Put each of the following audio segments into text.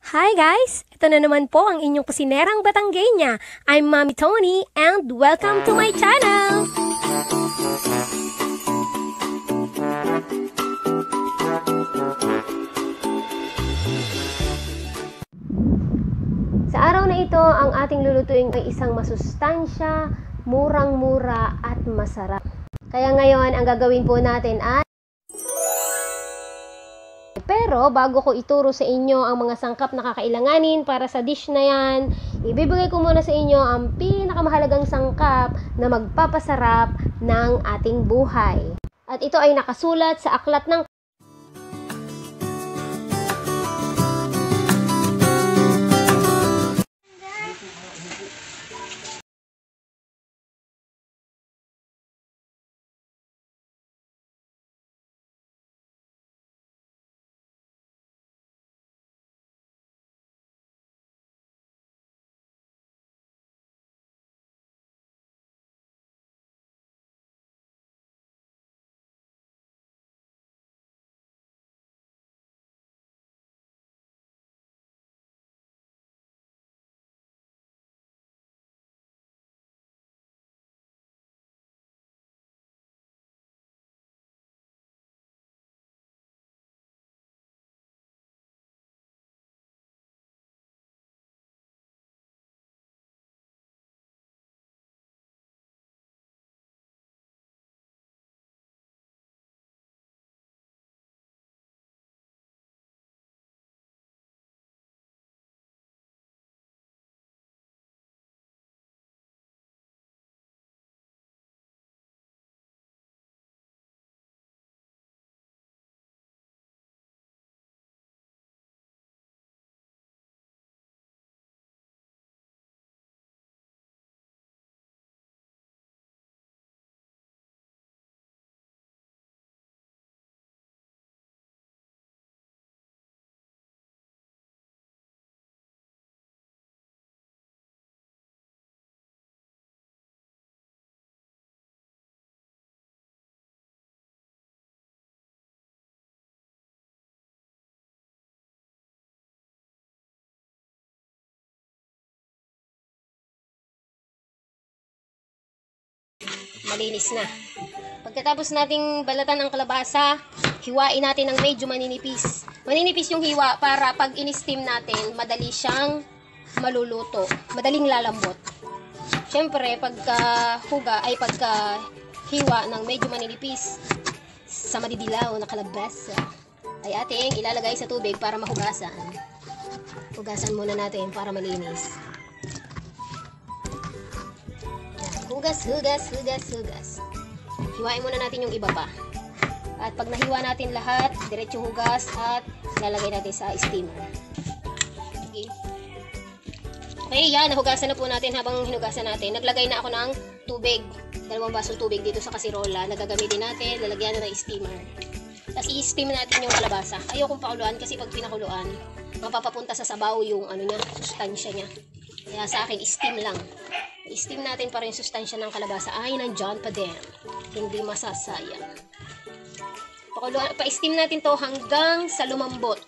Hi guys! Ito na naman po ang inyong kusinerang Batanggenya. I'm Mommy Tony and welcome to my channel! Sa araw na ito, ang ating lulutuin ay isang masustansya, murang-mura at masarap. Kaya ngayon, ang gagawin po natin ay pero bago ko ituro sa inyo ang mga sangkap na kakailanganin para sa dish na yan, ibibigay ko muna sa inyo ang pinakamahalagang sangkap na magpapasarap ng ating buhay. At ito ay nakasulat sa aklat ng malinis na. Pagkatapos nating balatan ang kalabasa, hiwain natin ng medyo maninipis. Maninipis yung hiwa para pag in-steam natin, madali siyang maluluto. Madaling lalambot. Siyempre, pagka hiwa ng medyo maninipis sa madidilaw na kalabasa, ay ating ilalagay sa tubig para mahugasan. Hugasan muna natin para malinis. Hugas. Hiwain muna natin yung iba pa. At pag nahiwa natin lahat, diretso hugas at lalagay natin sa steamer. Okay, yan. Nahugasan na po natin. Habang hinugasan natin, naglagay na ako ng tubig. 2 basong tubig dito sa kasirola na gagamitin natin. Lalagyan na ng steamer. Tapos i-steam natin yung kalabasa. Ayokong pakuluan kasi pag pinakuluan, mapapapunta sa sabaw yung sustansya niya. Kaya sa akin, steam lang. I-steam natin para yung sustansya ng kalabasa ay nandyan pa din. Hindi masasayang. Pa-steam natin to hanggang sa lumambot.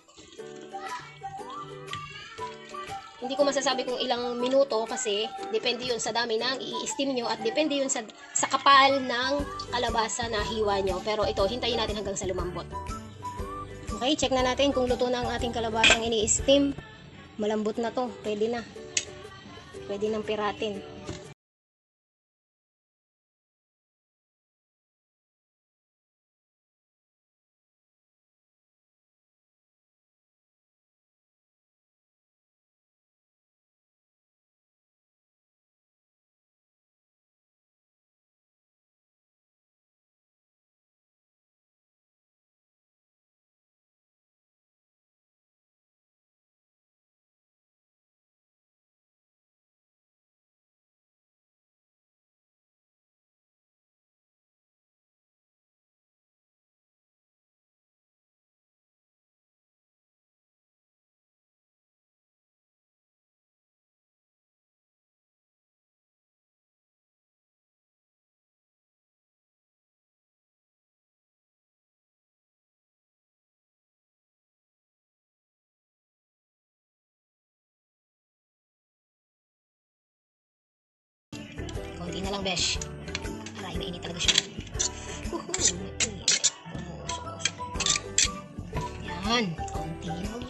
Hindi ko masasabi kung ilang minuto kasi depende yun sa dami ng i-steam nyo at depende yun sa kapal ng kalabasa na hiwa nyo. Pero ito, hintayin natin hanggang sa lumambot. Okay, check na natin kung luto na ang ating kalabasang ini-steam. Malambot na to. Pwede na. Pwede nang piratin. Kunti na lang, besh. Aray, mainit talaga siya. Mainit. Yan. Kunti na lang.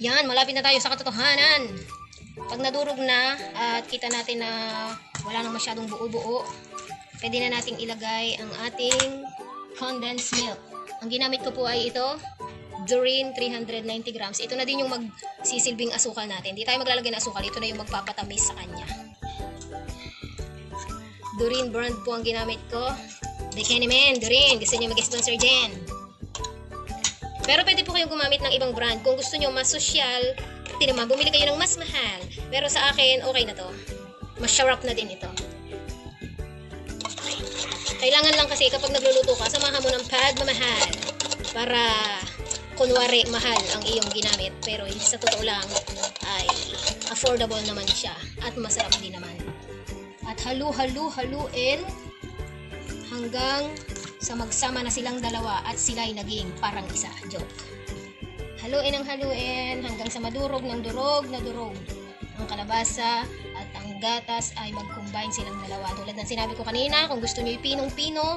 Yan, malapit na tayo sa katotohanan. Pag nadurog na at kita natin na wala nang masyadong buo-buo, pwede na nating ilagay ang ating condensed milk. Ang ginamit ko po ay ito, Durin 390 grams. Ito na din yung magsisilbing asukal natin. Hindi tayo maglalagay ng asukal. Ito na yung magpapatamis sa kanya. Durin brand po ang ginamit ko. Bekenemen, Durin. Gusto niyo mag-sponsor dyan. Pero pwede po kayong gumamit ng ibang brand. Kung gusto niyo mas social, hindi naman, bumili kayo ng mas mahal. Pero sa akin, okay na to. Mas sharp na din ito. Kailangan lang kasi kapag nagluluto ka, samahan mo ng pagmamahal. Para kunwari mahal ang iyong ginamit. Pero sa totoo lang ay affordable naman siya. At masarap din naman. At haluin hanggang sa magsama na silang dalawa at sila'y naging parang isa. Joke. Haluin ang haluin hanggang sa madurog ng durog na durog. Ang kalabasa at ang gatas ay mag-combine silang dalawa. Tulad ng sinabi ko kanina, kung gusto nyo pinong-pino,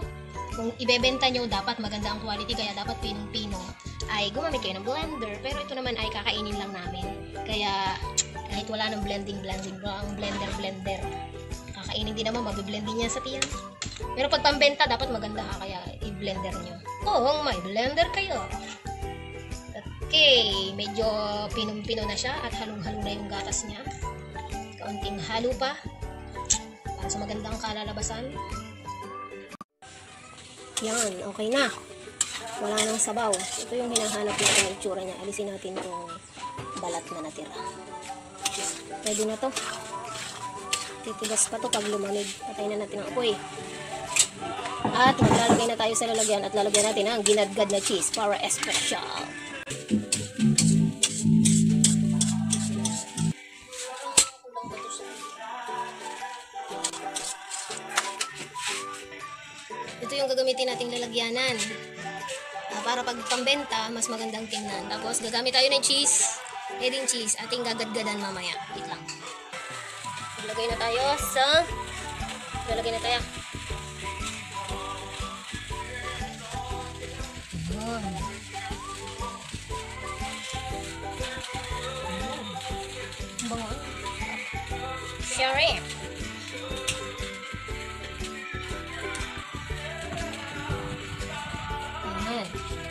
kung ibebenta nyo, dapat maganda ang quality, kaya dapat pinong-pino, ay gumamit kayo ng blender. Pero ito naman ay kakainin lang namin. Kaya kahit wala ng blending, ang blender. Kakainin din naman, mabiblending niya sa tiyan. Pero pag pambenta, dapat maganda ha, kaya i-blender nyo. Kung may blender kayo. Okay, medyo pinong-pino na siya at halong-halo na yung gatas niya. Kaunting halo pa para sa magandang kalalabasan. Yan, okay na. Wala nang sabaw. Ito yung hinahanap natin ng itsura niya. Alisin natin itong balat na natira. Pwede na to. Titigas pa to pag lumamig. Patayin na natin ang apoy. At maglalagay na tayo sa lalagyan at lalagyan natin ang ginadgad na cheese para espresso. Ito yung gagamitin nating lalagyanan. Para pag pambenta, mas magandang tingnan. Tapos gagamit tayo ng cheese, heading cheese, ating gagadgadan mamaya. Wait lang. Lalagay na tayo. Bango. Shrimp.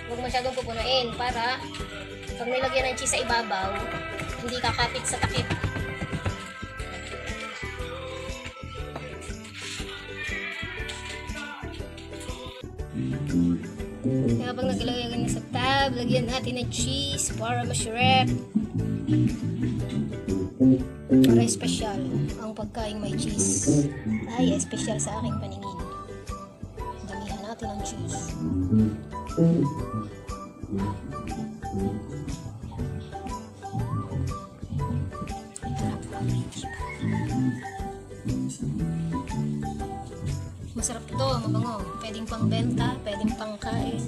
Huwag masyadong pupunuin para pag nilagyan ng cheese sa ibabaw, hindi kakapit sa takip. Kaya pag nagilagay na sa tab, lagyan natin ng cheese para masarap. Para espesyal ang pagkain may cheese. Ay, espesyal sa aking paningin. Damihan natin ang cheese. Masarap ito, mabango. Pwedeng pang benta, pwedeng pang kain.